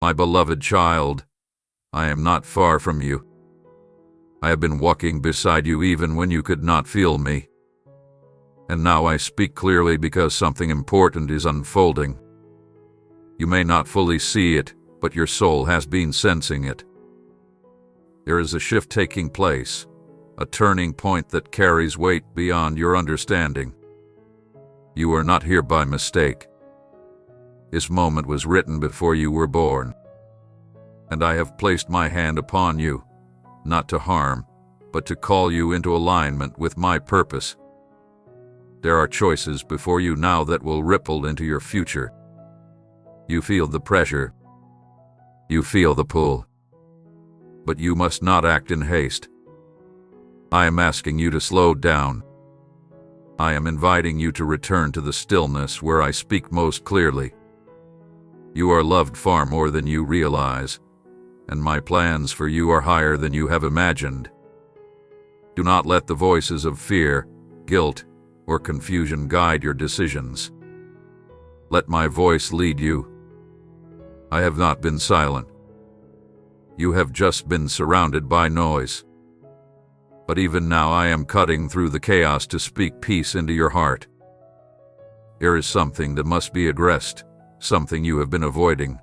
My beloved child, I am not far from you. I have been walking beside you even when you could not feel me. And now I speak clearly because something important is unfolding. You may not fully see it, but your soul has been sensing it. There is a shift taking place, a turning point that carries weight beyond your understanding. You are not here by mistake. This moment was written before you were born. And I have placed my hand upon you, not to harm, but to call you into alignment with my purpose. There are choices before you now that will ripple into your future. You feel the pressure. You feel the pull. But you must not act in haste. I am asking you to slow down. I am inviting you to return to the stillness where I speak most clearly. You are loved far more than you realize, and my plans for you are higher than you have imagined. Do not let the voices of fear, guilt, or confusion guide your decisions. Let my voice lead you. I have not been silent. You have just been surrounded by noise. But even now I am cutting through the chaos to speak peace into your heart. There is something that must be addressed, something you have been avoiding.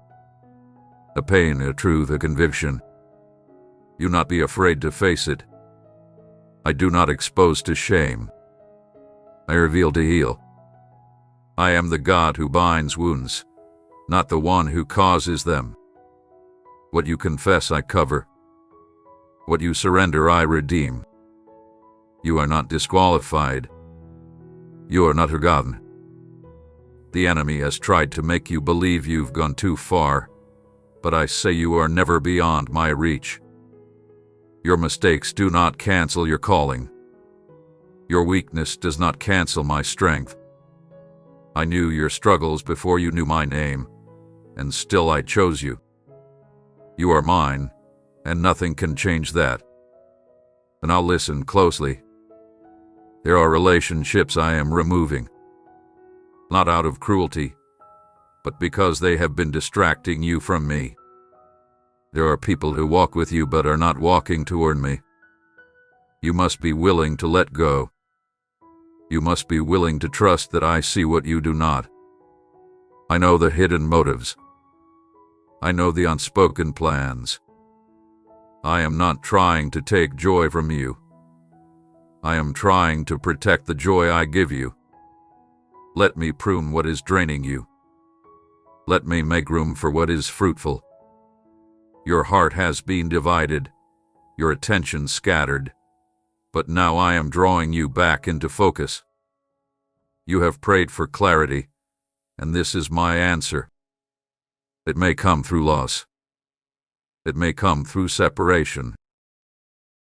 A pain, a truth, a conviction. Do not be afraid to face it. I do not expose to shame. I reveal to heal. I am the God who binds wounds, not the one who causes them. What you confess, I cover. What you surrender, I redeem. You are not disqualified. You are not forgotten. The enemy has tried to make you believe you've gone too far, but I say you are never beyond my reach. Your mistakes do not cancel your calling. Your weakness does not cancel my strength. I knew your struggles before you knew my name, and still I chose you. You are mine, and nothing can change that. And I'll listen closely. There are relationships I am removing, not out of cruelty, but because they have been distracting you from me. There are people who walk with you but are not walking toward me. You must be willing to let go. You must be willing to trust that I see what you do not. I know the hidden motives. I know the unspoken plans. I am not trying to take joy from you. I am trying to protect the joy I give you. Let me prune what is draining you. Let me make room for what is fruitful. Your heart has been divided, your attention scattered, but now I am drawing you back into focus. You have prayed for clarity, and this is my answer. It may come through loss. It may come through separation,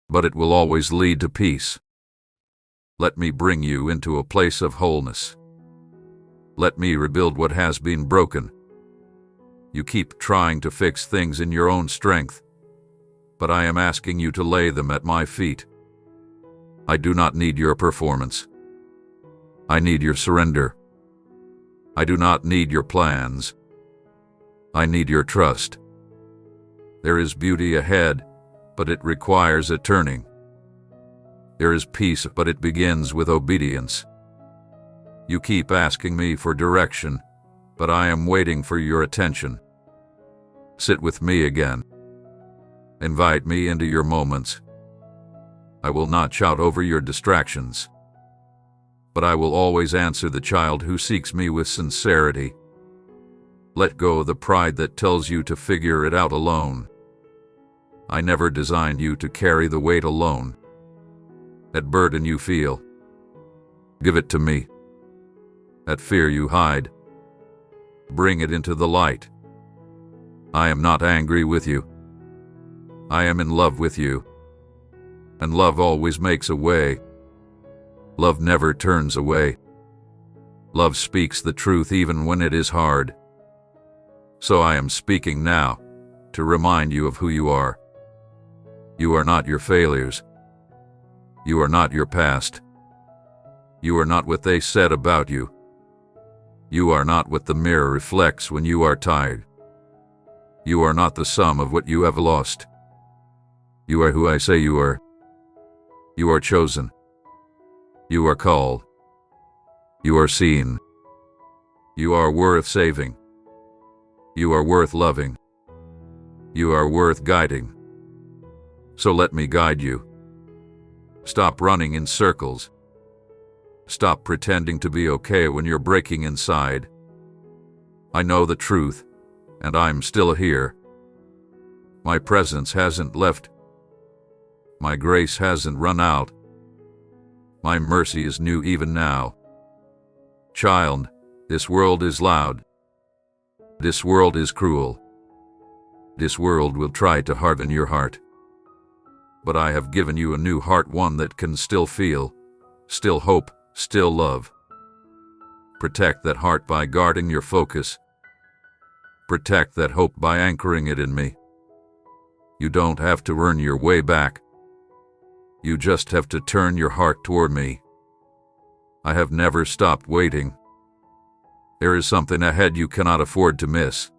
but it will always lead to peace. Let me bring you into a place of wholeness. Let me rebuild what has been broken. You keep trying to fix things in your own strength, but I am asking you to lay them at my feet. I do not need your performance. I need your surrender. I do not need your plans. I need your trust. There is beauty ahead, but it requires a turning. There is peace, but it begins with obedience. You keep asking me for direction, but I am waiting for your attention. Sit with me again. Invite me into your moments. I will not shout over your distractions, but I will always answer the child who seeks me with sincerity. Let go of the pride that tells you to figure it out alone. I never designed you to carry the weight alone. That burden you feel, give it to me. That fear you hide, bring it into the light. I am not angry with you. I am in love with you. And love always makes a way. Love never turns away. Love speaks the truth even when it is hard. So I am speaking now to remind you of who you are. You are not your failures. You are not your past. You are not what they said about you. You are not what the mirror reflects when you are tired. You are not the sum of what you have lost. You are who I say you are. You are chosen. You are called. You are seen. You are worth saving. You are worth loving. You are worth guiding. So let me guide you. Stop running in circles. Stop pretending to be okay when you're breaking inside. I know the truth, and I'm still here. My presence hasn't left. My grace hasn't run out. My mercy is new even now. Child, this world is loud. This world is cruel. This world will try to harden your heart. But I have given you a new heart, one that can still feel, still hope, still love. Protect that heart by guarding your focus. Protect that hope by anchoring it in me. You don't have to earn your way back. You just have to turn your heart toward me. I have never stopped waiting. There is something ahead you cannot afford to miss.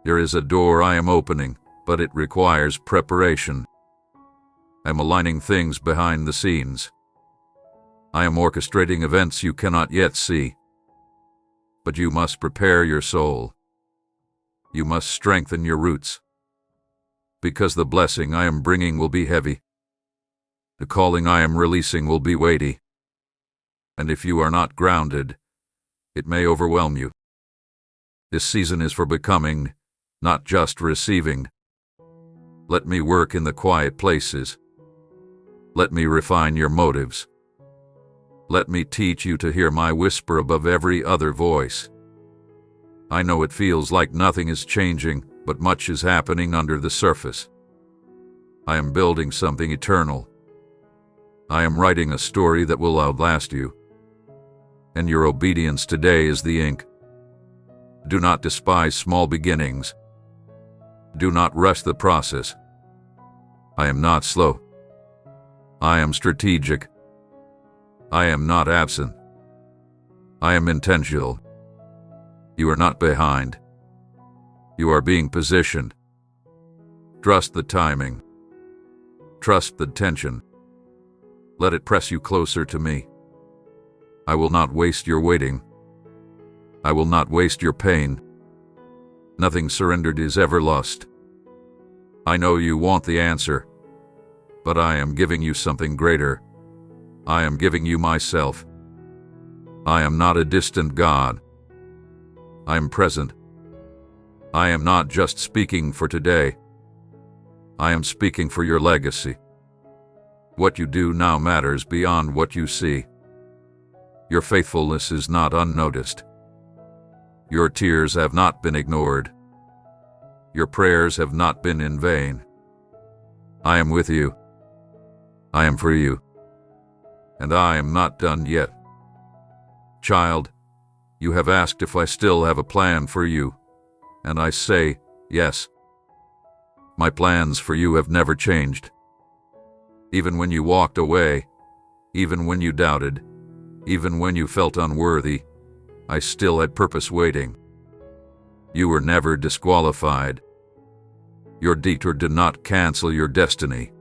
There is a door I am opening, but it requires preparation. I'm aligning things behind the scenes. I am orchestrating events you cannot yet see. But you must prepare your soul. You must strengthen your roots. Because the blessing I am bringing will be heavy. The calling I am releasing will be weighty. And if you are not grounded, it may overwhelm you. This season is for becoming, not just receiving. Let me work in the quiet places. Let me refine your motives. Let me teach you to hear my whisper above every other voice. I know it feels like nothing is changing, but much is happening under the surface. I am building something eternal. I am writing a story that will outlast you. And your obedience today is the ink. Do not despise small beginnings. Do not rush the process. I am not slow. I am strategic. I am not absent. I am intentional. You are not behind. You are being positioned. Trust the timing. Trust the tension. Let it press you closer to me. I will not waste your waiting. I will not waste your pain. Nothing surrendered is ever lost. I know you want the answer, but I am giving you something greater. I am giving you myself. I am not a distant God. I am present. I am not just speaking for today. I am speaking for your legacy. What you do now matters beyond what you see. Your faithfulness is not unnoticed. Your tears have not been ignored. Your prayers have not been in vain. I am with you. I am for you. And I am not done yet. Child, you have asked if I still have a plan for you, and I say, yes. My plans for you have never changed. Even when you walked away, even when you doubted, even when you felt unworthy, I still had purpose waiting. You were never disqualified. Your detour did not cancel your destiny.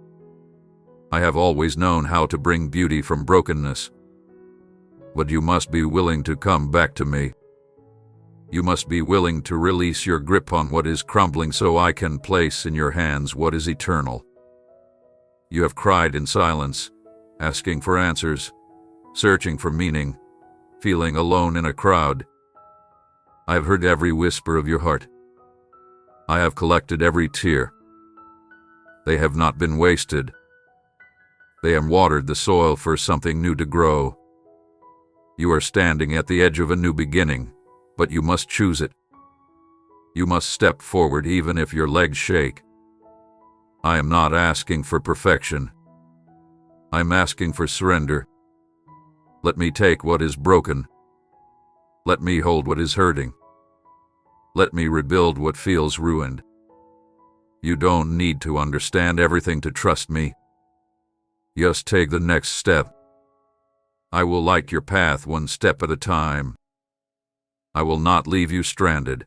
I have always known how to bring beauty from brokenness. But you must be willing to come back to me. You must be willing to release your grip on what is crumbling so I can place in your hands what is eternal. You have cried in silence, asking for answers, searching for meaning, feeling alone in a crowd. I have heard every whisper of your heart. I have collected every tear. They have not been wasted. They have watered the soil for something new to grow. You are standing at the edge of a new beginning, but you must choose it. You must step forward even if your legs shake. I am not asking for perfection. I'm asking for surrender. Let me take what is broken. Let me hold what is hurting. Let me rebuild what feels ruined. You don't need to understand everything to trust me. Just take the next step. I will light your path one step at a time. I will not leave you stranded.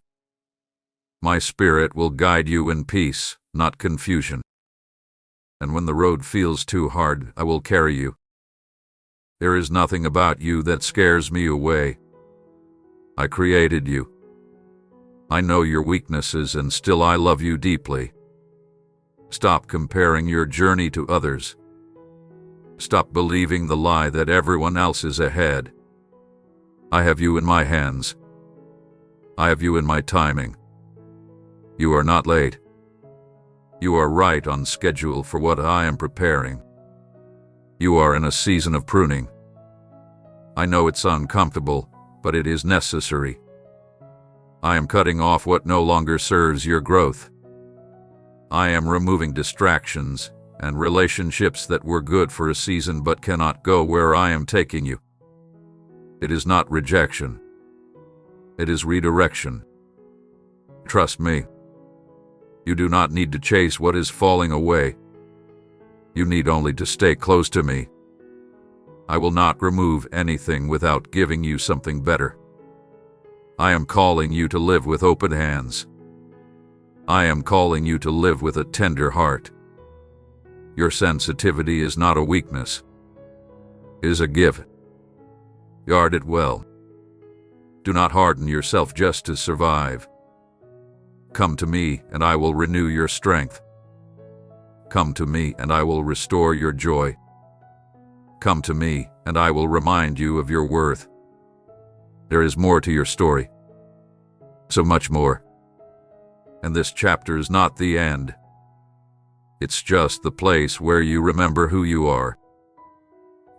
My Spirit will guide you in peace, not confusion. And when the road feels too hard, I will carry you. There is nothing about you that scares me away. I created you. I know your weaknesses, and still I love you deeply. Stop comparing your journey to others. Stop believing the lie that everyone else is ahead. I have you in my hands. I have you in my timing. You are not late. You are right on schedule for what I am preparing. You are in a season of pruning. I know it's uncomfortable, but it is necessary. I am cutting off what no longer serves your growth. I am removing distractions and relationships that were good for a season but cannot go where I am taking you. It is not rejection. It is redirection. Trust me. You do not need to chase what is falling away. You need only to stay close to me. I will not remove anything without giving you something better. I am calling you to live with open hands. I am calling you to live with a tender heart. Your sensitivity is not a weakness. It is a gift. Guard it well. Do not harden yourself just to survive. Come to me, and I will renew your strength. Come to me, and I will restore your joy. Come to me, and I will remind you of your worth. There is more to your story. So much more. And this chapter is not the end. It's just the place where you remember who you are.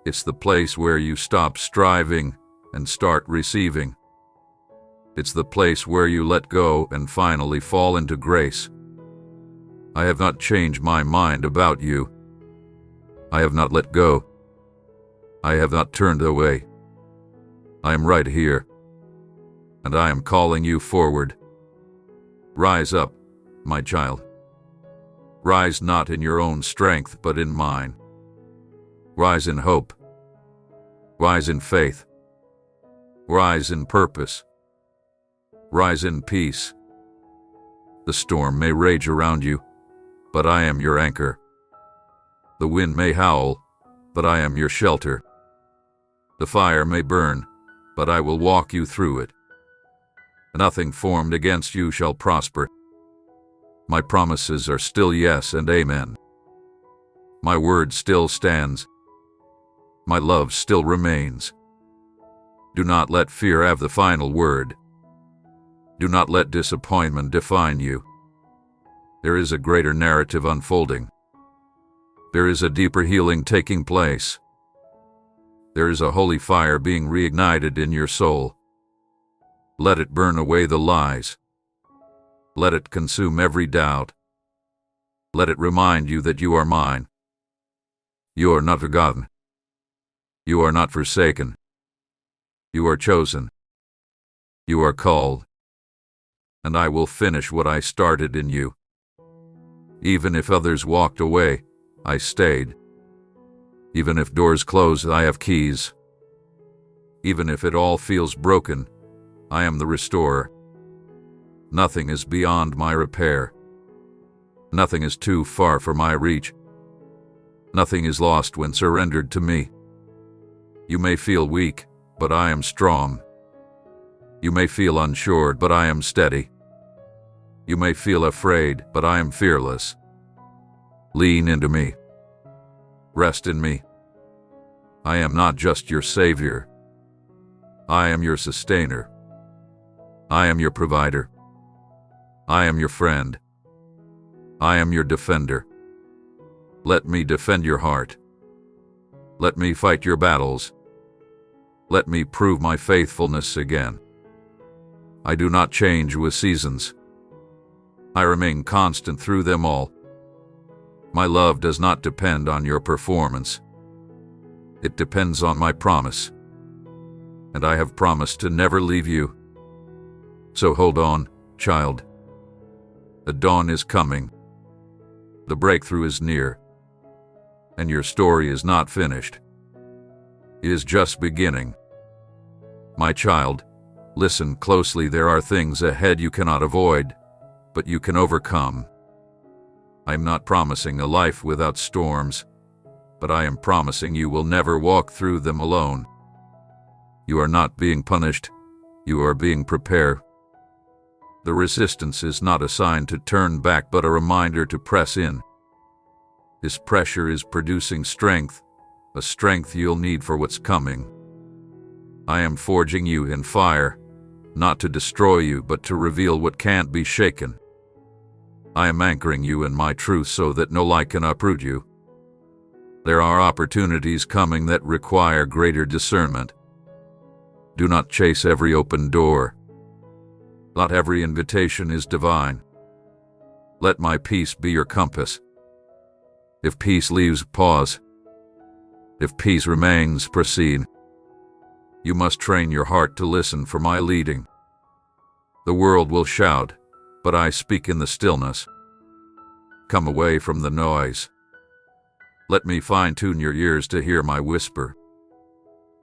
It's the place where you stop striving and start receiving. It's the place where you let go and finally fall into grace. I have not changed my mind about you. I have not let go. I have not turned away. I am right here, and I am calling you forward. Rise up, my child. Rise not in your own strength, but in mine. Rise in hope. Rise in faith. Rise in purpose. Rise in peace. The storm may rage around you, but I am your anchor. The wind may howl, but I am your shelter. The fire may burn, but I will walk you through it. Nothing formed against you shall prosper. My promises are still yes and amen. My word still stands. My love still remains. Do not let fear have the final word. Do not let disappointment define you. There is a greater narrative unfolding. There is a deeper healing taking place. There is a holy fire being reignited in your soul. Let it burn away the lies. Let it consume every doubt. Let it remind you that you are mine. You are not forgotten. You are not forsaken. You are chosen. You are called. And I will finish what I started in you. Even if others walked away, I stayed. Even if doors close, I have keys. Even if it all feels broken, I am the restorer. Nothing is beyond my repair. Nothing is too far for my reach. Nothing is lost when surrendered to me. You may feel weak, but I am strong. You may feel unsure, but I am steady. You may feel afraid, but I am fearless. Lean into me. Rest in me. I am not just your savior. I am your sustainer. I am your provider. I am your friend. I am your defender. Let me defend your heart. Let me fight your battles. Let me prove my faithfulness again. I do not change with seasons. I remain constant through them all. My love does not depend on your performance. It depends on my promise. And I have promised to never leave you. So hold on, child. The dawn is coming. The breakthrough is near. And your story is not finished. It is just beginning. My child, listen closely. There are things ahead you cannot avoid, but you can overcome. I am not promising a life without storms, but I am promising you will never walk through them alone. You are not being punished, you are being prepared. The resistance is not a sign to turn back, but a reminder to press in. This pressure is producing strength, a strength you'll need for what's coming. I am forging you in fire, not to destroy you, but to reveal what can't be shaken. I am anchoring you in my truth so that no lie can uproot you. There are opportunities coming that require greater discernment. Do not chase every open door. Not every invitation is divine. Let my peace be your compass. If peace leaves, pause. If peace remains, proceed. You must train your heart to listen for my leading. The world will shout, but I speak in the stillness. Come away from the noise. Let me fine-tune your ears to hear my whisper.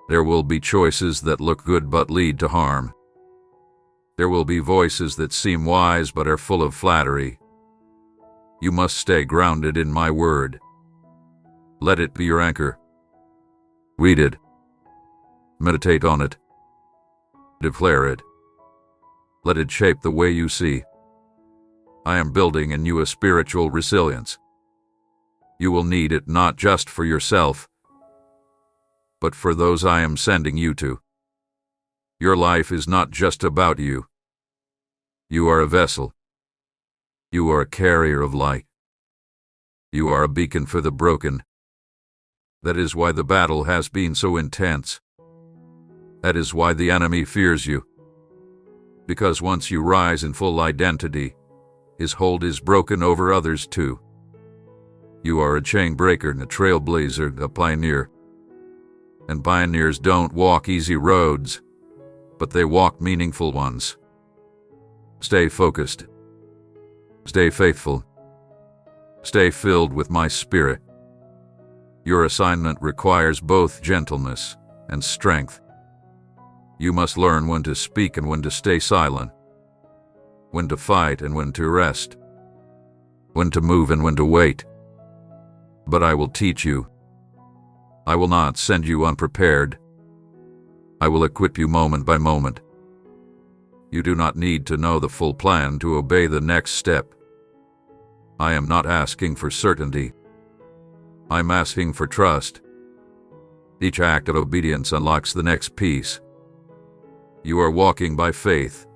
There will be choices that look good but lead to harm. There will be voices that seem wise but are full of flattery. You must stay grounded in my word. Let it be your anchor. Read it. Meditate on it. Declare it. Let it shape the way you see. I am building in you a spiritual resilience. You will need it not just for yourself, but for those I am sending you to. Your life is not just about you. You are a vessel. You are a carrier of light. You are a beacon for the broken. That is why the battle has been so intense. That is why the enemy fears you. Because once you rise in full identity, his hold is broken over others too. You are a chain breaker, a trailblazer, a pioneer. And pioneers don't walk easy roads, but they walk meaningful ones. Stay focused. Stay faithful. Stay filled with my spirit. Your assignment requires both gentleness and strength. You must learn when to speak and when to stay silent, when to fight and when to rest, when to move and when to wait. But I will teach you. I will not send you unprepared. I will equip you moment by moment. You do not need to know the full plan to obey the next step. I am not asking for certainty. I'm asking for trust. Each act of obedience unlocks the next piece. You are walking by faith,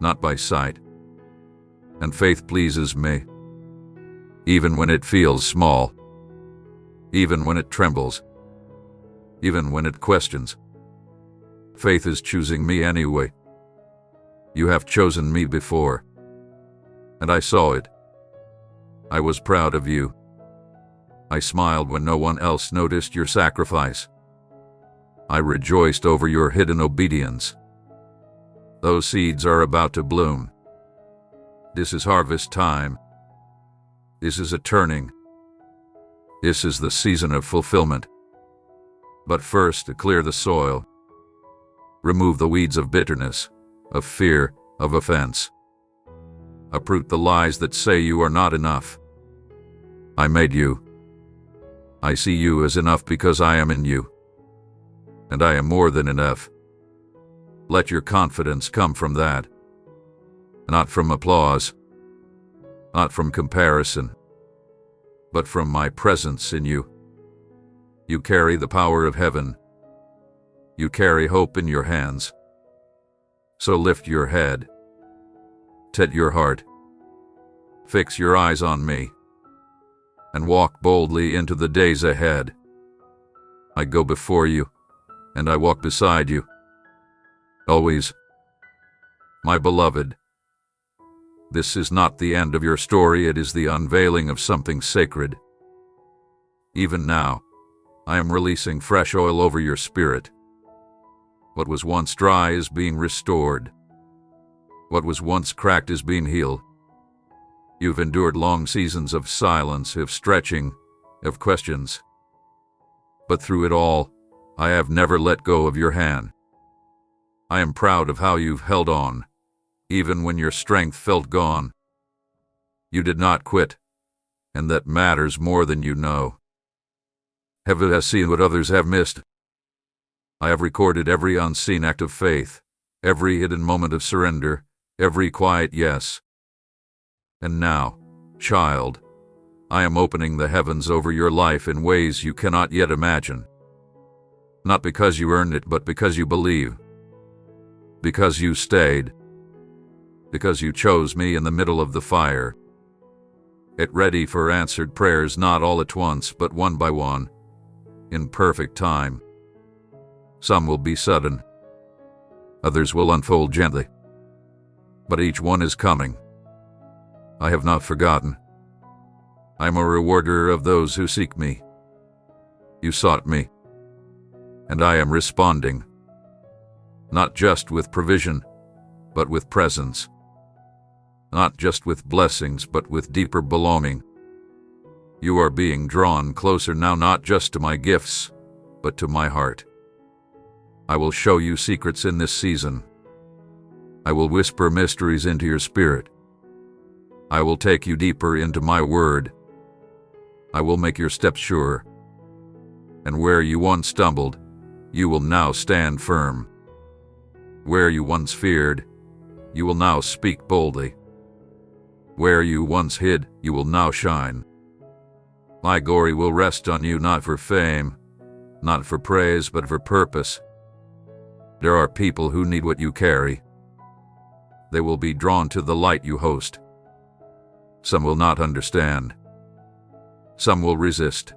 not by sight. And faith pleases me. Even when it feels small. Even when it trembles. Even when it questions. Faith is choosing me anyway. You have chosen me before. And I saw it. I was proud of you. I smiled when no one else noticed your sacrifice. I rejoiced over your hidden obedience. Those seeds are about to bloom. This is harvest time. This is a turning. This is the season of fulfillment. But first, to clear the soil. Remove the weeds of bitterness, of fear, of offense. Uproot the lies that say you are not enough. I made you. I see you as enough because I am in you. And I am more than enough. Let your confidence come from that. Not from applause. Not from comparison. But from my presence in you. You carry the power of heaven. You carry hope in your hands. So lift your head. Set your heart. Fix your eyes on me. And walk boldly into the days ahead. I go before you, and I walk beside you. Always. My beloved. This is not the end of your story, it is the unveiling of something sacred. Even now, I am releasing fresh oil over your spirit. What was once dry is being restored. What was once cracked is being healed. You've endured long seasons of silence, of stretching, of questions. But through it all, I have never let go of your hand. I am proud of how you've held on, even when your strength felt gone. You did not quit, and that matters more than you know. Heaven has seen what others have missed. I have recorded every unseen act of faith, every hidden moment of surrender, every quiet yes. And now, child, I am opening the heavens over your life in ways you cannot yet imagine. Not because you earned it, but because you believe. Because you stayed. Because you chose me in the middle of the fire. It ready for answered prayers, not all at once, but one by one, in perfect time. Some will be sudden. Others will unfold gently. But each one is coming. I have not forgotten. I am a rewarder of those who seek me. You sought me, and I am responding. Not just with provision, but with presence. Not just with blessings, but with deeper belonging. You are being drawn closer now, not just to my gifts, but to my heart. I will show you secrets in this season. I will whisper mysteries into your spirit. I will take you deeper into my word. I will make your steps sure. And where you once stumbled, you will now stand firm. Where you once feared, you will now speak boldly. Where you once hid, you will now shine. My glory will rest on you, not for fame, not for praise, but for purpose. There are people who need what you carry. They will be drawn to the light you host. Some will not understand. Some will resist.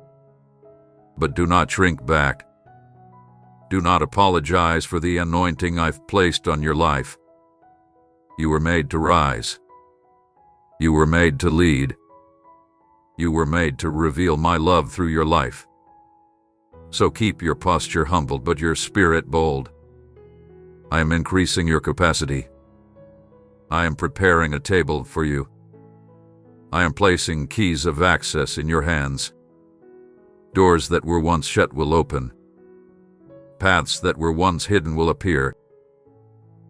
But do not shrink back. Do not apologize for the anointing I've placed on your life. You were made to rise. You were made to lead. You were made to reveal my love through your life. So keep your posture humbled, but your spirit bold. I am increasing your capacity. I am preparing a table for you. I am placing keys of access in your hands. Doors that were once shut will open. Paths that were once hidden will appear.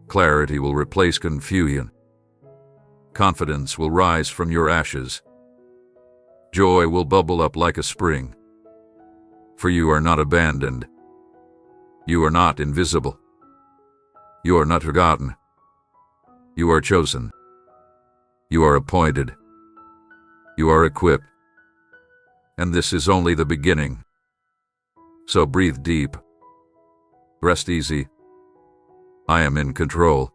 Clarity will replace confusion. Confidence will rise from your ashes. Joy will bubble up like a spring. For you are not abandoned. You are not invisible. You are not forgotten. You are chosen. You are appointed. You are equipped. And this is only the beginning. So breathe deep. Rest easy. I am in control.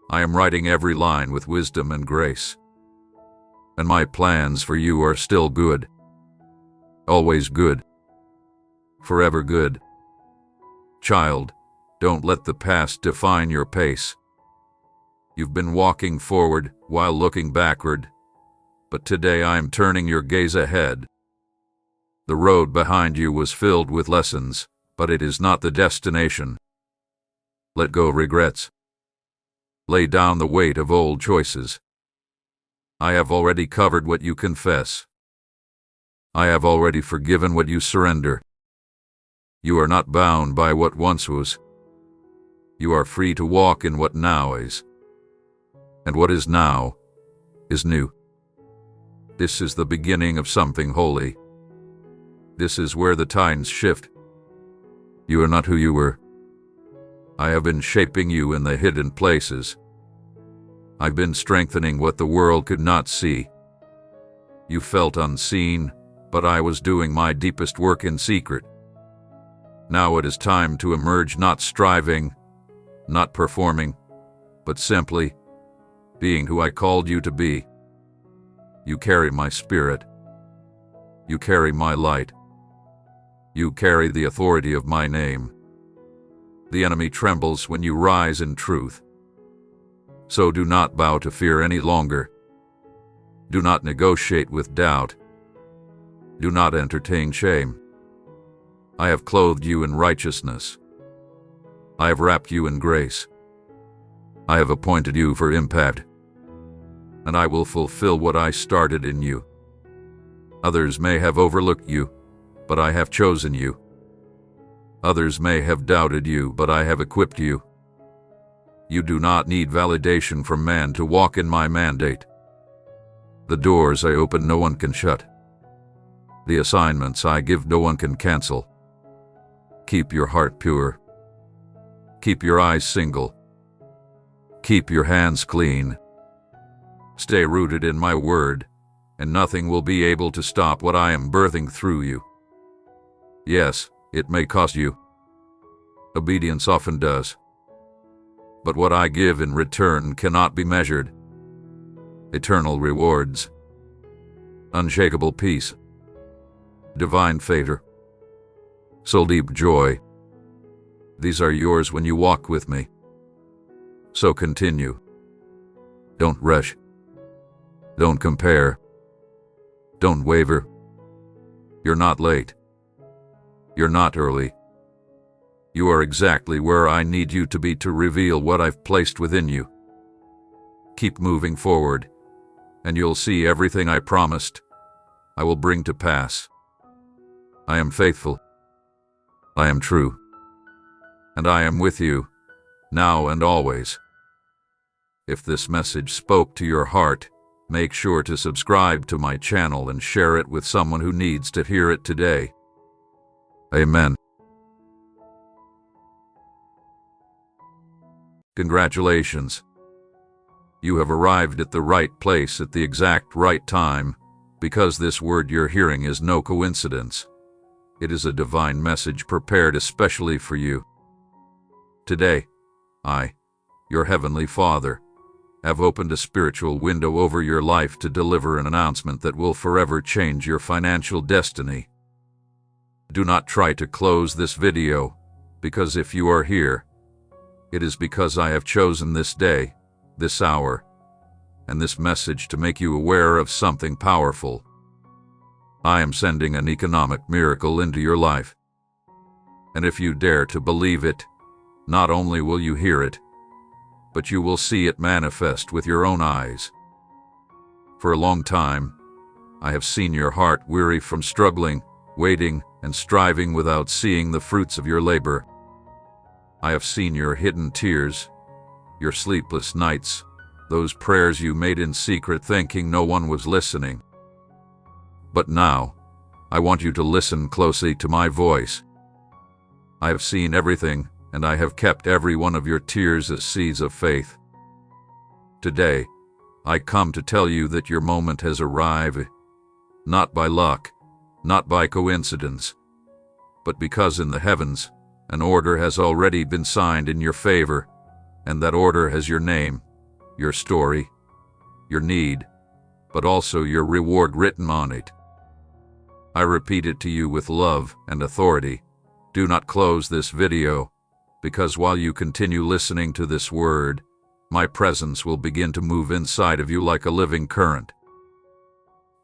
I am writing every line with wisdom and grace. And my plans for you are still good. Always good. Forever good. Child, don't let the past define your pace. You've been walking forward while looking backward, but today I am turning your gaze ahead. The road behind you was filled with lessons, but it is not the destination. Let go regrets. Lay down the weight of old choices. I have already covered what you confess. I have already forgiven what you surrender. You are not bound by what once was. You are free to walk in what now is. And what is now is new. This is the beginning of something holy. This is where the tides shift. You are not who you were. I have been shaping you in the hidden places. I've been strengthening what the world could not see. You felt unseen, but I was doing my deepest work in secret. Now it is time to emerge, not striving, not performing, but simply being who I called you to be. You carry my spirit. You carry my light. You carry the authority of my name. The enemy trembles when you rise in truth. So do not bow to fear any longer. Do not negotiate with doubt. Do not entertain shame. I have clothed you in righteousness. I have wrapped you in grace. I have appointed you for impact. And I will fulfill what I started in you. Others may have overlooked you, but I have chosen you. Others may have doubted you, but I have equipped you. You do not need validation from man to walk in my mandate. The doors I open no one can shut. The assignments I give no one can cancel. Keep your heart pure. Keep your eyes single. Keep your hands clean. Stay rooted in my word, and nothing will be able to stop what I am birthing through you. Yes, it may cost you. Obedience often does. But what I give in return cannot be measured. Eternal rewards. Unshakable peace. Divine favor. So deep joy. These are yours when you walk with me. So continue. Don't rush. Don't compare. Don't waver. You're not late. You're not early. You are exactly where I need you to be to reveal what I've placed within you. Keep moving forward, and you'll see everything I promised I will bring to pass. I am faithful. I am true. And I am with you, now and always. If this message spoke to your heart, make sure to subscribe to my channel and share it with someone who needs to hear it today. Amen. Congratulations. You have arrived at the right place at the exact right time, because this word you're hearing is no coincidence. It is a divine message prepared especially for you. Today, I, your Heavenly Father, have opened a spiritual window over your life to deliver an announcement that will forever change your financial destiny. Do not try to close this video, because if you are here, it is because I have chosen this day, this hour, and this message to make you aware of something powerful. I am sending an economic miracle into your life. And if you dare to believe it, not only will you hear it, but you will see it manifest with your own eyes. For a long time, I have seen your heart weary from struggling, waiting, and striving without seeing the fruits of your labor. I have seen your hidden tears, your sleepless nights, those prayers you made in secret thinking no one was listening. But now, I want you to listen closely to my voice. I have seen everything, and I have kept every one of your tears as seeds of faith. Today, I come to tell you that your moment has arrived, not by luck, not by coincidence, but because in the heavens, an order has already been signed in your favor, and that order has your name, your story, your need, but also your reward written on it. I repeat it to you with love and authority. Do not close this video, because while you continue listening to this word, my presence will begin to move inside of you like a living current.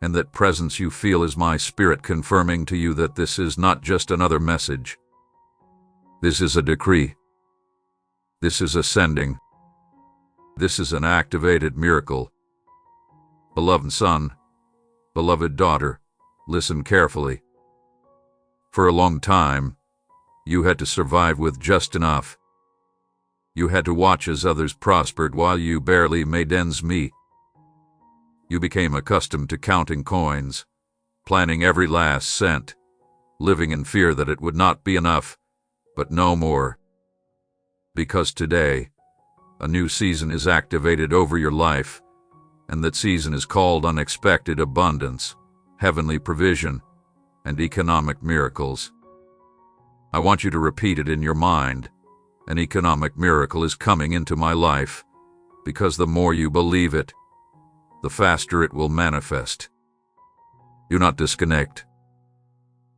And that presence you feel is my spirit confirming to you that this is not just another message. This is a decree. This is a sending. This is an activated miracle. Beloved son, beloved daughter, listen carefully. For a long time, you had to survive with just enough. You had to watch as others prospered while you barely made ends meet. You became accustomed to counting coins, planning every last cent, living in fear that it would not be enough, but no more. Because today, a new season is activated over your life, and that season is called unexpected abundance, heavenly provision, and economic miracles. I want you to repeat it in your mind. An economic miracle is coming into my life, because the more you believe it, the faster it will manifest. Do not disconnect.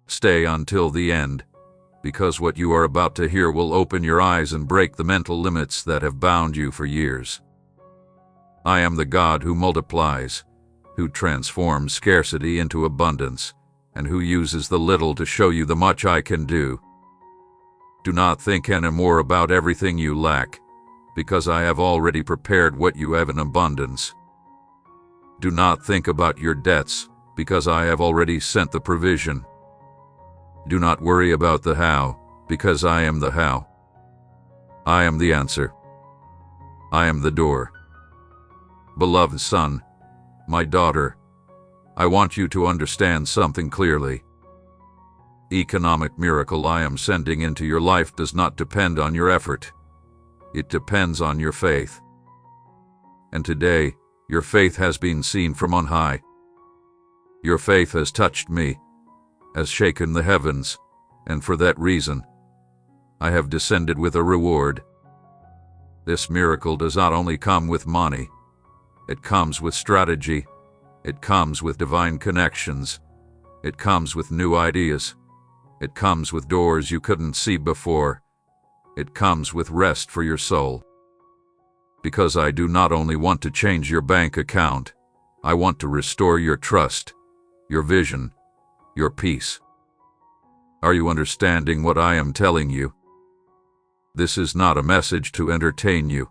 Stay until the end, because what you are about to hear will open your eyes and break the mental limits that have bound you for years. I am the God who multiplies, who transforms scarcity into abundance, and who uses the little to show you the much I can do. Do not think anymore about everything you lack, because I have already prepared what you have in abundance. Do not think about your debts, because I have already sent the provision. Do not worry about the how, because I am the how. I am the answer. I am the door. Beloved son, My daughter, I want you to understand something clearly. Economic miracle I am sending into your life does not depend on your effort. It depends on your faith. And today, your faith has been seen from on high. Your faith has touched me, has shaken the heavens, and for that reason, I have descended with a reward. This miracle does not only come with money, it comes with strategy, it comes with divine connections, it comes with new ideas, it comes with doors you couldn't see before, it comes with rest for your soul. Because I do not only want to change your bank account, I want to restore your trust, your vision, your peace. Are you understanding what I am telling you? This is not a message to entertain you.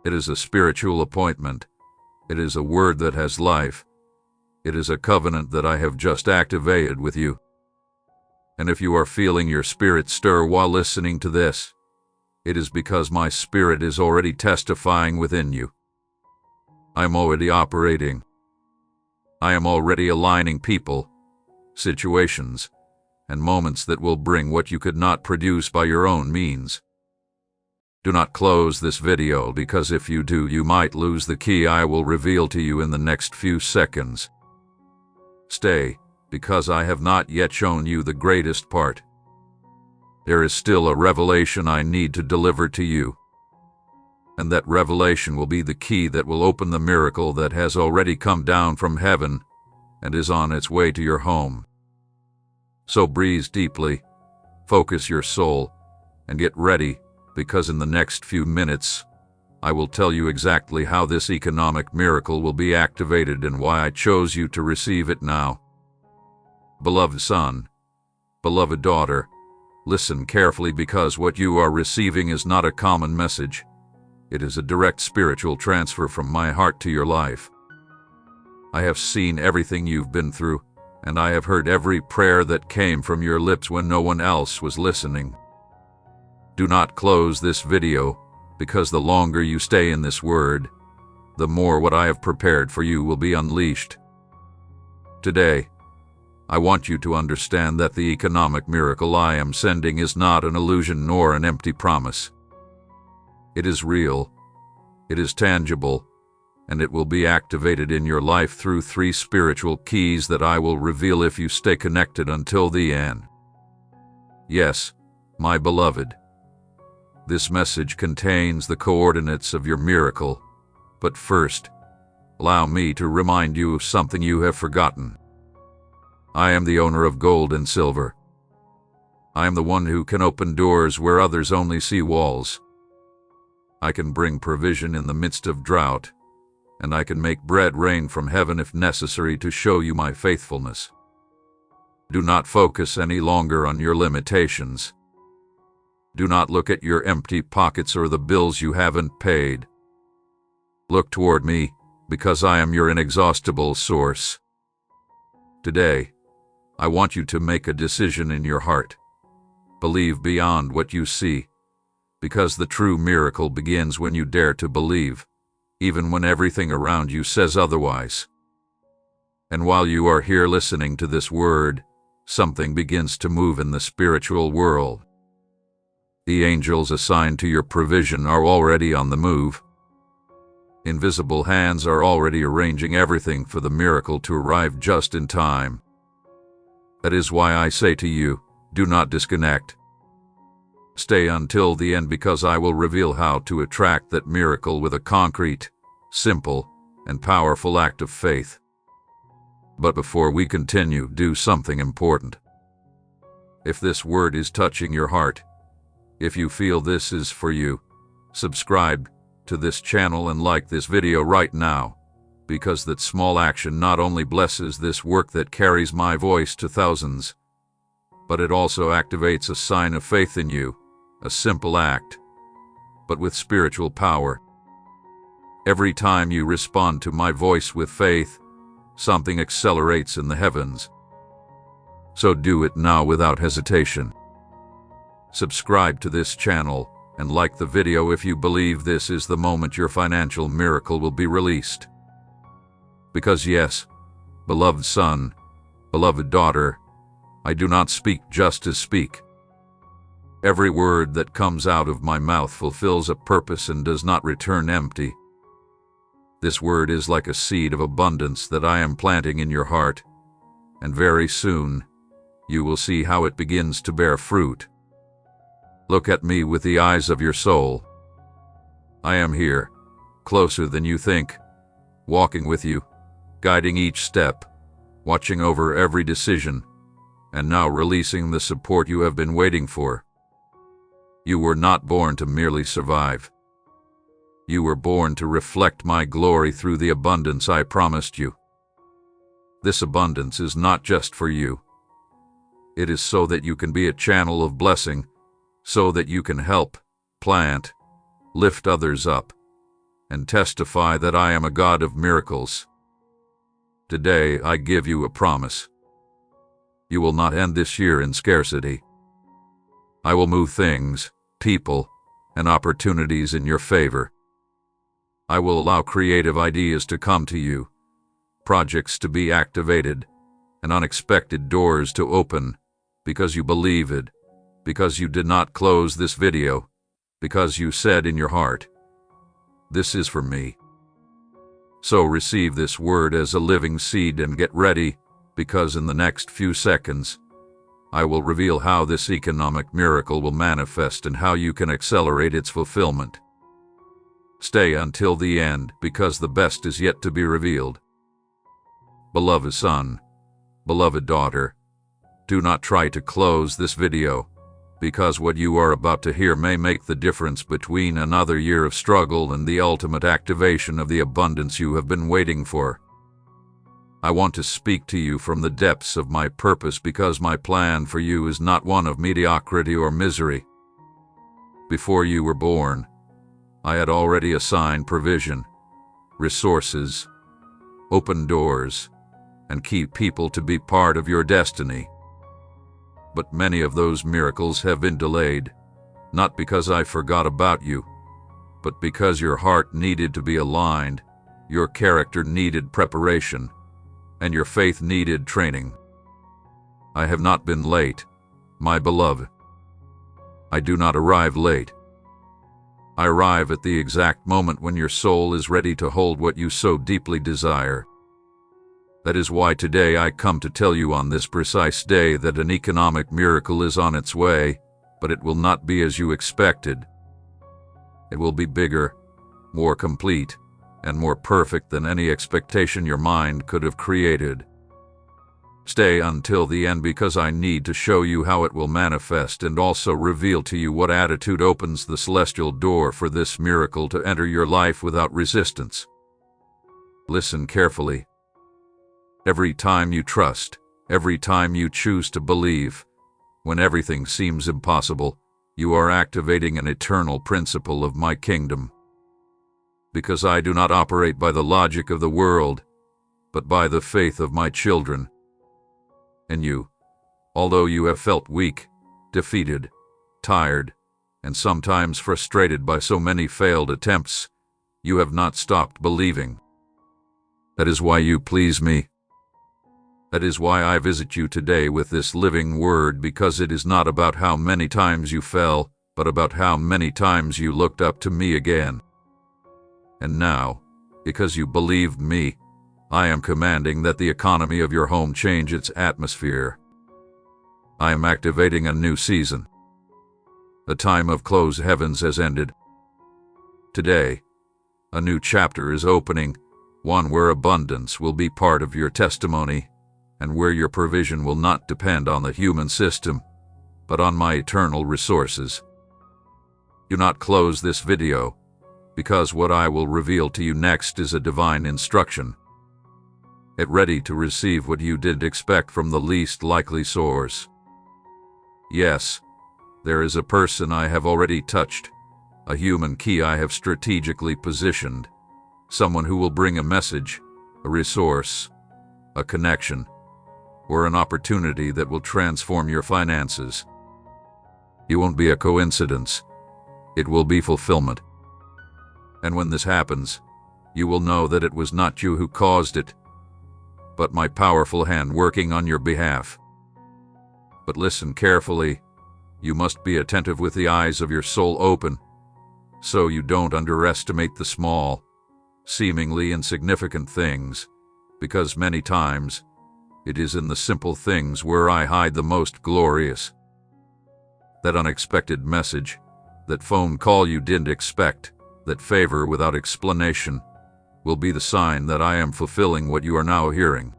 It is a spiritual appointment. It is a word that has life. It is a covenant that I have just activated with you. And if you are feeling your spirit stir while listening to this, it is because my spirit is already testifying within you. I am already operating. I am already aligning people, situations, and moments that will bring what you could not produce by your own means. Do not close this video, because if you do, you might lose the key I will reveal to you in the next few seconds. Stay, because I have not yet shown you the greatest part. There is still a revelation I need to deliver to you. And that revelation will be the key that will open the miracle that has already come down from heaven and is on its way to your home. So breathe deeply, focus your soul, and get ready, because in the next few minutes, I will tell you exactly how this economic miracle will be activated and why I chose you to receive it now. Beloved son, beloved daughter, listen carefully, because what you are receiving is not a common message. It is a direct spiritual transfer from my heart to your life. I have seen everything you've been through, and I have heard every prayer that came from your lips when no one else was listening. Do not close this video, because the longer you stay in this word, the more what I have prepared for you will be unleashed. Today, I want you to understand that the economic miracle I am sending is not an illusion nor an empty promise. It is real, it is tangible, and it will be activated in your life through 3 spiritual keys that I will reveal if you stay connected until the end. Yes, my beloved, this message contains the coordinates of your miracle, but first, allow me to remind you of something you have forgotten. I am the owner of gold and silver. I am the one who can open doors where others only see walls. I can bring provision in the midst of drought, and I can make bread rain from heaven if necessary to show you my faithfulness. Do not focus any longer on your limitations. Do not look at your empty pockets or the bills you haven't paid. Look toward me, because I am your inexhaustible source. Today, I want you to make a decision in your heart. Believe beyond what you see, because the true miracle begins when you dare to believe, even when everything around you says otherwise. And while you are here listening to this word, something begins to move in the spiritual world. The angels assigned to your provision are already on the move. Invisible hands are already arranging everything for the miracle to arrive just in time. That is why I say to you, do not disconnect. Stay until the end, because I will reveal how to attract that miracle with a concrete, simple, and powerful act of faith. But before we continue, do something important. If this word is touching your heart, if you feel this is for you, subscribe to this channel and like this video right now, because that small action not only blesses this work that carries my voice to thousands, but it also activates a sign of faith in you, a simple act, but with spiritual power. Every time you respond to my voice with faith, something accelerates in the heavens. So do it now without hesitation. Subscribe to this channel and like the video if you believe this is the moment your financial miracle will be released. Because yes, beloved son, beloved daughter, I do not speak just to speak. Every word that comes out of my mouth fulfills a purpose and does not return empty. This word is like a seed of abundance that I am planting in your heart, and very soon you will see how it begins to bear fruit. Look at me with the eyes of your soul. I am here, closer than you think, walking with you, guiding each step, watching over every decision, and now releasing the support you have been waiting for. You were not born to merely survive. You were born to reflect my glory through the abundance I promised you. This abundance is not just for you. It is so that you can be a channel of blessing, so that you can help, plant, lift others up, and testify that I am a God of miracles. Today I give you a promise. You will not end this year in scarcity. I will move things, people, and opportunities in your favor. I will allow creative ideas to come to you, projects to be activated, and unexpected doors to open, because you believe it, because you did not close this video, because you said in your heart, "This is for me." So receive this word as a living seed and get ready, because in the next few seconds, I will reveal how this economic miracle will manifest and how you can accelerate its fulfillment. Stay until the end, because the best is yet to be revealed. Beloved son, beloved daughter, do not try to close this video, because what you are about to hear may make the difference between another year of struggle and the ultimate activation of the abundance you have been waiting for. I want to speak to you from the depths of my purpose, because my plan for you is not one of mediocrity or misery. Before you were born, I had already assigned provision, resources, open doors, and key people to be part of your destiny. But many of those miracles have been delayed, not because I forgot about you, but because your heart needed to be aligned, your character needed preparation, and your faith needed training. I have not been late, my beloved. I do not arrive late. I arrive at the exact moment when your soul is ready to hold what you so deeply desire. That is why today I come to tell you on this precise day that an economic miracle is on its way, but it will not be as you expected. It will be bigger, more complete, and more perfect than any expectation your mind could have created. Stay until the end, because I need to show you how it will manifest and also reveal to you what attitude opens the celestial door for this miracle to enter your life without resistance. Listen carefully. Every time you trust, every time you choose to believe, when everything seems impossible, you are activating an eternal principle of my kingdom. Because I do not operate by the logic of the world, but by the faith of my children. And you, although you have felt weak, defeated, tired, and sometimes frustrated by so many failed attempts, you have not stopped believing. That is why you please me. That is why I visit you today with this living word, because it is not about how many times you fell, but about how many times you looked up to me again. And now, because you believed me, I am commanding that the economy of your home change its atmosphere. I am activating a new season. The time of closed heavens has ended. Today, a new chapter is opening, one where abundance will be part of your testimony, and where your provision will not depend on the human system, but on my eternal resources. Do not close this video, because what I will reveal to you next is a divine instruction. Get ready to receive what you didn't expect from the least likely source. Yes, there is a person I have already touched, a human key I have strategically positioned, someone who will bring a message, a resource, a connection, or an opportunity that will transform your finances. It won't be a coincidence. It will be fulfillment. And when this happens, you will know that it was not you who caused it, but my powerful hand working on your behalf. But listen carefully. You must be attentive with the eyes of your soul open, so you don't underestimate the small, seemingly insignificant things, because many times it is in the simple things where I hide the most glorious. That unexpected message, that phone call you didn't expect, that favor without explanation, will be the sign that I am fulfilling what you are now hearing.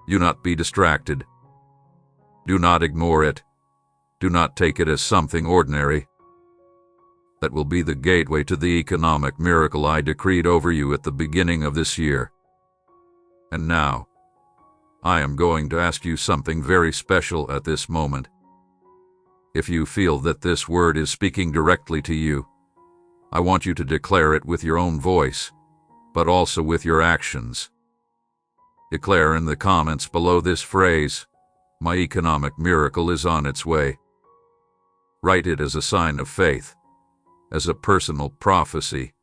Do not be distracted. Do not ignore it. Do not take it as something ordinary. That will be the gateway to the economic miracle I decreed over you at the beginning of this year. And now, I am going to ask you something very special at this moment. If you feel that this word is speaking directly to you, I want you to declare it with your own voice, but also with your actions. Declare in the comments below this phrase, "My economic miracle is on its way." Write it as a sign of faith, as a personal prophecy,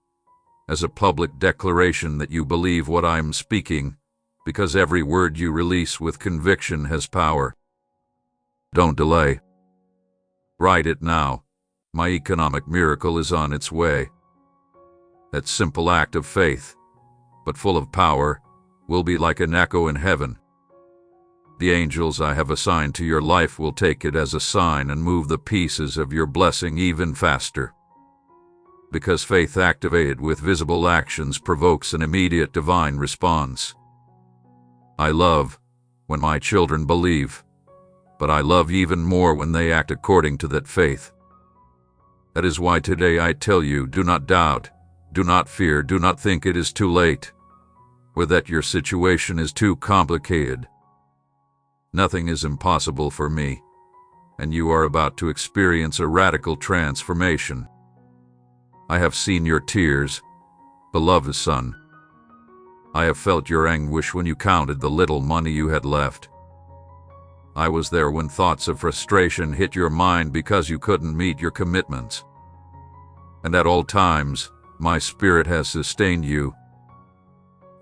as a public declaration that you believe what I'm speaking, because every word you release with conviction has power. Don't delay. Write it now. My economic miracle is on its way. That simple act of faith, but full of power, will be like an echo in heaven. The angels I have assigned to your life will take it as a sign and move the pieces of your blessing even faster. Because faith activated with visible actions provokes an immediate divine response. I love when my children believe, but I love even more when they act according to that faith. That is why today I tell you, do not doubt, do not fear, do not think it is too late, or that your situation is too complicated. Nothing is impossible for me, and you are about to experience a radical transformation. I have seen your tears, beloved son. I have felt your anguish when you counted the little money you had left. I was there when thoughts of frustration hit your mind because you couldn't meet your commitments. And at all times, my spirit has sustained you.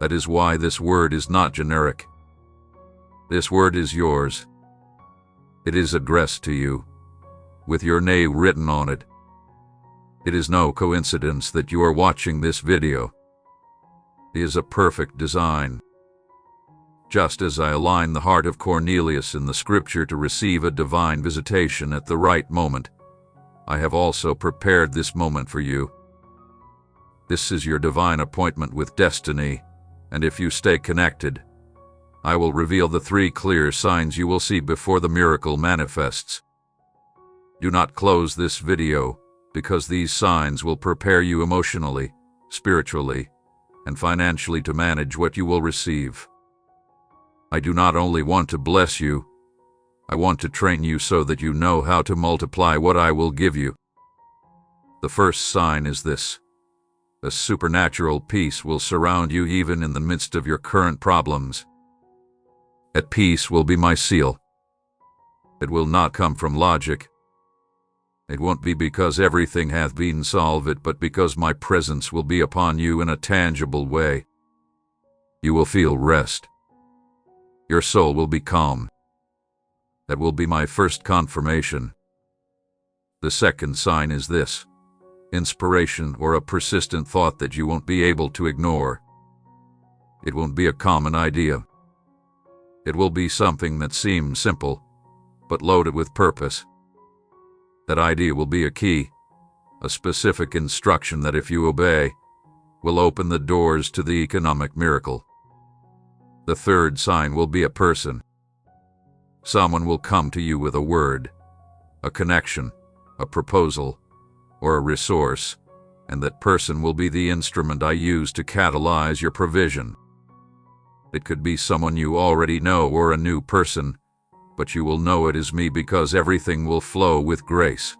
That is why this word is not generic. This word is yours. It is addressed to you, with your name written on it. It is no coincidence that you are watching this video. It is a perfect design. Just as I align the heart of Cornelius in the scripture to receive a divine visitation at the right moment, I have also prepared this moment for you. This is your divine appointment with destiny, and if you stay connected, I will reveal the 3 clear signs you will see before the miracle manifests. Do not close this video, because these signs will prepare you emotionally, spiritually, and financially to manage what you will receive. I do not only want to bless you, I want to train you so that you know how to multiply what I will give you. The first sign is this: a supernatural peace will surround you even in the midst of your current problems. At peace will be my seal. It will not come from logic. It won't be because everything hath been solved, but because my presence will be upon you in a tangible way. You will feel rest. Your soul will be calm. That will be my first confirmation. The second sign is this: inspiration, or a persistent thought that you won't be able to ignore. It won't be a common idea. It will be something that seems simple, but loaded with purpose. That idea will be a key, a specific instruction that, if you obey, will open the doors to the economic miracle. The third sign will be a person. Someone will come to you with a word, a connection, a proposal, or a resource, and that person will be the instrument I use to catalyze your provision. It could be someone you already know or a new person, but you will know it is me because everything will flow with grace.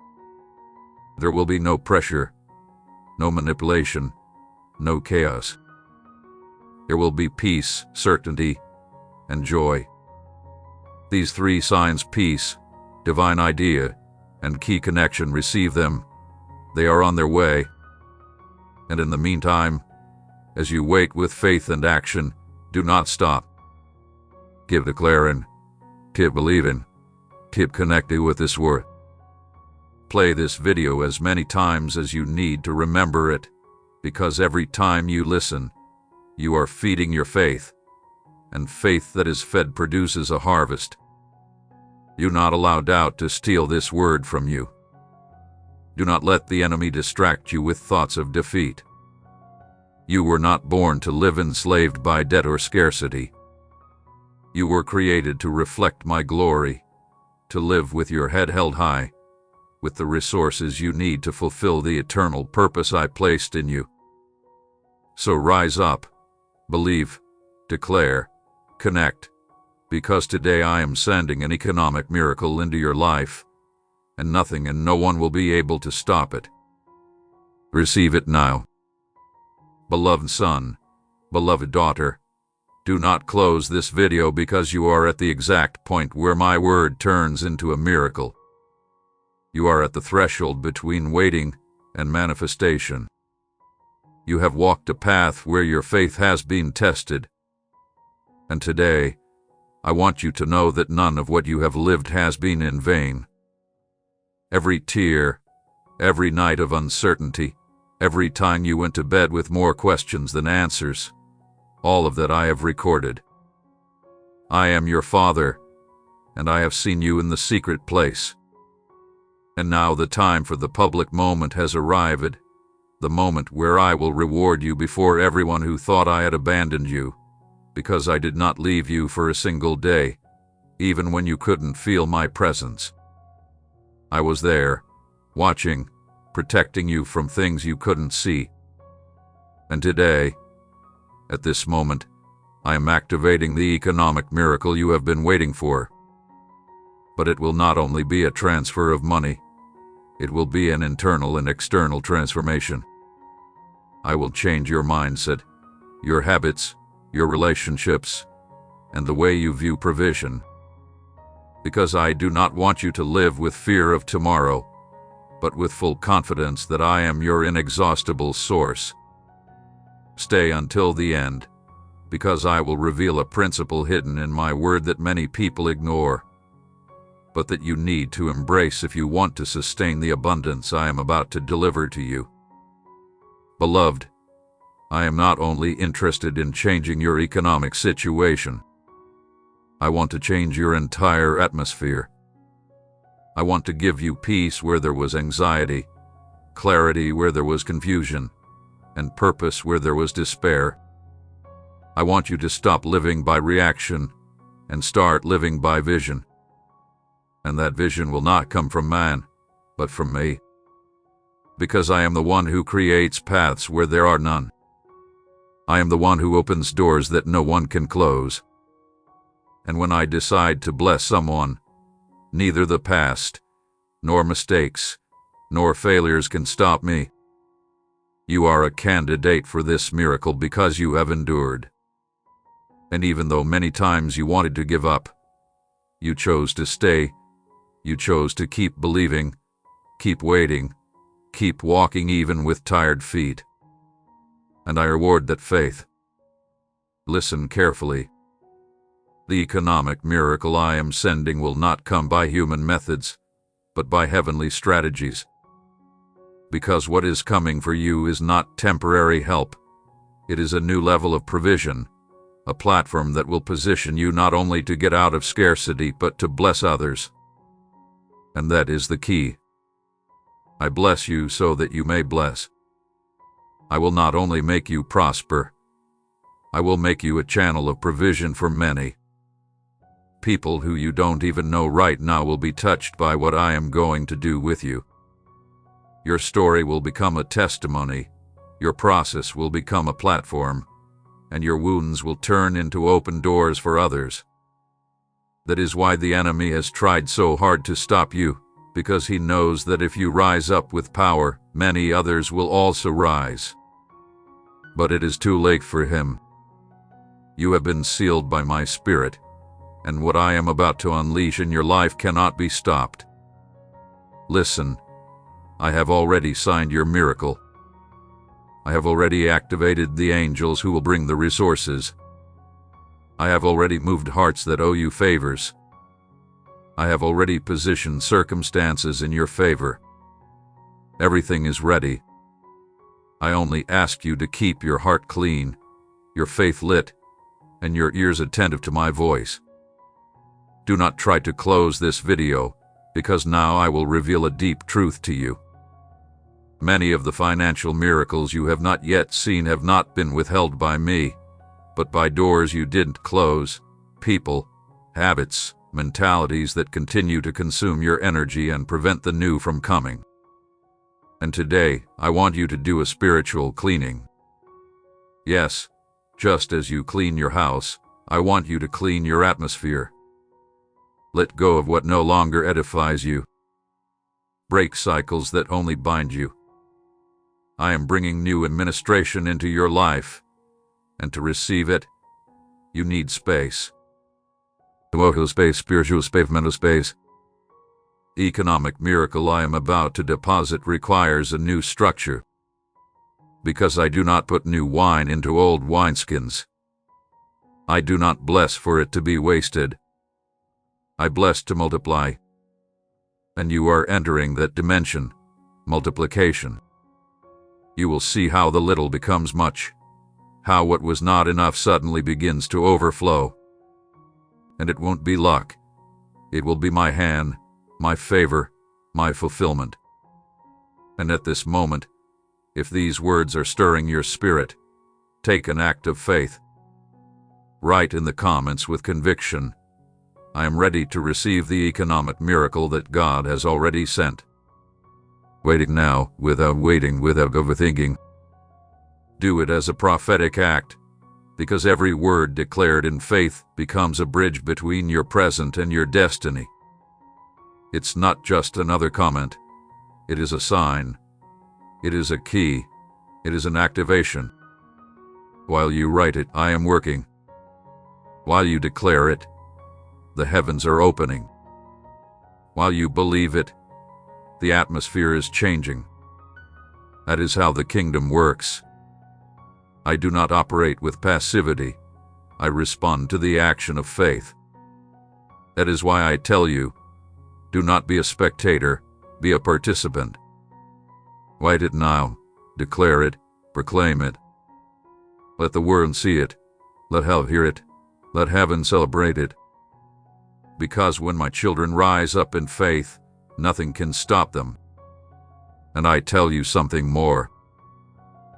There will be no pressure, no manipulation, no chaos. There will be peace, certainty, and joy. These 3 signs: peace, divine idea, and key connection. Receive them. They are on their way. And in the meantime, as you wait with faith and action, do not stop. Keep declaring, keep believing, keep connecting with this word. Play this video as many times as you need to remember it, because every time you listen, you are feeding your faith, and faith that is fed produces a harvest. Do not allow doubt to steal this word from you. Do not let the enemy distract you with thoughts of defeat. You were not born to live enslaved by debt or scarcity. You were created to reflect my glory, to live with your head held high, with the resources you need to fulfill the eternal purpose I placed in you. So rise up, believe, declare, connect, because today I am sending an economic miracle into your life, and nothing and no one will be able to stop it. Receive it now. Beloved son, beloved daughter, do not close this video because you are at the exact point where my word turns into a miracle. You are at the threshold between waiting and manifestation. You have walked a path where your faith has been tested. And today, I want you to know that none of what you have lived has been in vain. Every tear, every night of uncertainty, every time you went to bed with more questions than answers, all of that I have recorded. I am your Father, and I have seen you in the secret place. And now the time for the public moment has arrived, the moment where I will reward you before everyone who thought I had abandoned you, because I did not leave you for a single day, even when you couldn't feel my presence. I was there, watching, protecting you from things you couldn't see. And today, at this moment, I am activating the economic miracle you have been waiting for. But it will not only be a transfer of money, it will be an internal and external transformation. I will change your mindset, your habits, your relationships, and the way you view provision. Because I do not want you to live with fear of tomorrow, but with full confidence that I am your inexhaustible source. Stay until the end, because I will reveal a principle hidden in my word that many people ignore, but that you need to embrace if you want to sustain the abundance I am about to deliver to you. Beloved, I am not only interested in changing your economic situation. I want to change your entire atmosphere. I want to give you peace where there was anxiety, clarity where there was confusion, and purpose where there was despair. I want you to stop living by reaction and start living by vision. And that vision will not come from man, but from me. Because I am the one who creates paths where there are none. I am the one who opens doors that no one can close. And when I decide to bless someone, neither the past, nor mistakes, nor failures can stop me. You are a candidate for this miracle because you have endured. And even though many times you wanted to give up, you chose to stay. You chose to keep believing, keep waiting, keep walking even with tired feet. And I reward that faith. Listen carefully. The economic miracle I am sending will not come by human methods, but by heavenly strategies. Because what is coming for you is not temporary help. It is a new level of provision, a platform that will position you not only to get out of scarcity, but to bless others. And that is the key. I bless you so that you may bless. I will not only make you prosper, I will make you a channel of provision for many. People who you don't even know right now will be touched by what I am going to do with you. Your story will become a testimony, your process will become a platform, and your wounds will turn into open doors for others. That is why the enemy has tried so hard to stop you, because he knows that if you rise up with power, many others will also rise. But it is too late for him. You have been sealed by my Spirit, and what I am about to unleash in your life cannot be stopped. Listen, I have already signed your miracle. I have already activated the angels who will bring the resources. I have already moved hearts that owe you favors. I have already positioned circumstances in your favor. Everything is ready. I only ask you to keep your heart clean, your faith lit, and your ears attentive to my voice. Do not try to close this video, because now I will reveal a deep truth to you. Many of the financial miracles you have not yet seen have not been withheld by me, but by doors you didn't close, people, habits, mentalities that continue to consume your energy and prevent the new from coming. And today, I want you to do a spiritual cleaning. Yes, just as you clean your house, I want you to clean your atmosphere. Let go of what no longer edifies you. Break cycles that only bind you. I am bringing new administration into your life, and to receive it, you need space. Emotional space, spiritual space, mental space. Economic miracle I am about to deposit requires a new structure, because I do not put new wine into old wineskins. I do not bless for it to be wasted. I bless to multiply. And you are entering that dimension, multiplication. You will see how the little becomes much, how what was not enough suddenly begins to overflow. And it won't be luck. It will be my hand, my favor, my fulfillment. And at this moment, if these words are stirring your spirit, take an act of faith. Write in the comments with conviction, I am ready to receive the economic miracle that God has already sent. Waiting now, without waiting, without overthinking. Do it as a prophetic act, because every word declared in faith becomes a bridge between your present and your destiny. It's not just another comment. It is a sign. It is a key. It is an activation. While you write it, I am working. While you declare it, the heavens are opening. While you believe it, the atmosphere is changing. That is how the kingdom works. I do not operate with passivity. I respond to the action of faith. That is why I tell you, do not be a spectator, be a participant. Write it now, declare it, proclaim it. Let the world see it, let hell hear it, let heaven celebrate it. Because when my children rise up in faith, nothing can stop them. And I tell you something more.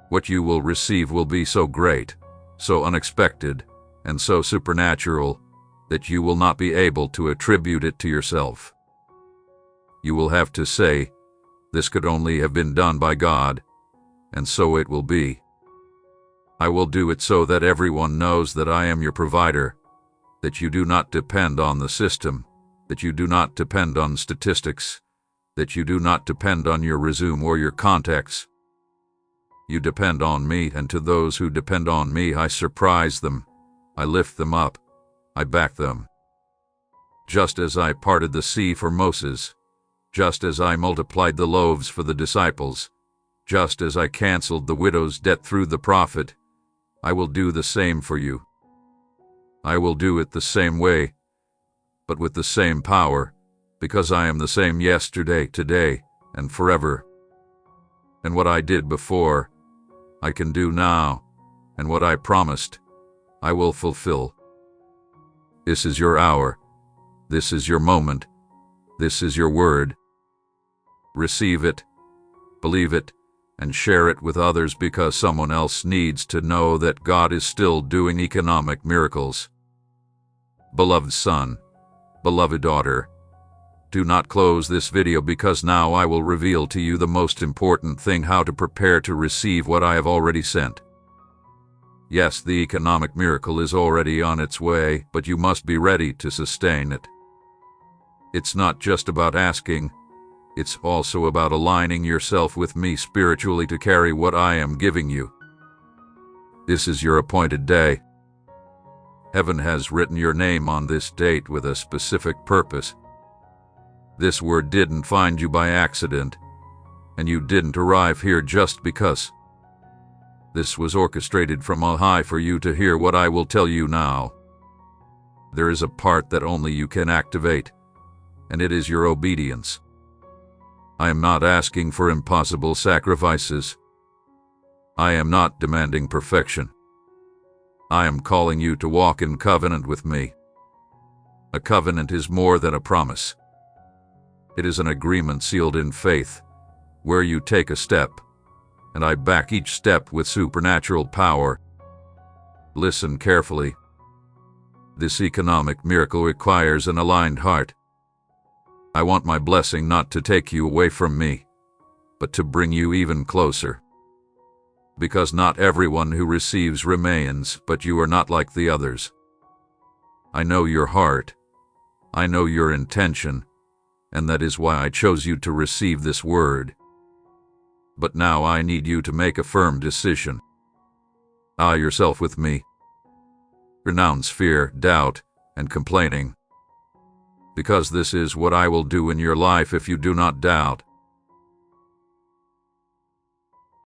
What you will receive will be so great, so unexpected, and so supernatural, that you will not be able to attribute it to yourself. You will have to say, this could only have been done by God, and so it will be. I will do it so that everyone knows that I am your provider, that you do not depend on the system, that you do not depend on statistics, that you do not depend on your resume or your contacts. You depend on me, and to those who depend on me, I surprise them. I lift them up. I back them. Just as I parted the sea for Moses, just as I multiplied the loaves for the disciples, just as I canceled the widow's debt through the prophet, I will do the same for you. I will do it the same way, but with the same power, because I am the same yesterday, today, and forever. And what I did before, I can do now, and what I promised, I will fulfill. This is your hour. This is your moment. This is your word. Receive it, believe it, and share it with others, because someone else needs to know that God is still doing economic miracles. Beloved son, beloved daughter, do not close this video, because now I will reveal to you the most important thing: how to prepare to receive what I have already sent. Yes, the economic miracle is already on its way, but you must be ready to sustain it. It's not just about asking, it's also about aligning yourself with me spiritually to carry what I am giving you. This is your appointed day. Heaven has written your name on this date with a specific purpose. This word didn't find you by accident, and you didn't arrive here just because. This was orchestrated from on high for you to hear what I will tell you now. there is a part that only you can activate, and it is your obedience. I am not asking for impossible sacrifices. I am not demanding perfection. I am calling you to walk in covenant with me. A covenant is more than a promise. It is an agreement sealed in faith, where you take a step, and I back each step with supernatural power. Listen carefully. This economic miracle requires an aligned heart. I want my blessing not to take you away from me, but to bring you even closer. Because not everyone who receives remains, but you are not like the others. I know your heart. I know your intention, and that is why I chose you to receive this word. But now I need you to make a firm decision. Ally yourself with me. Renounce fear, doubt, and complaining. Because this is what I will do in your life if you do not doubt.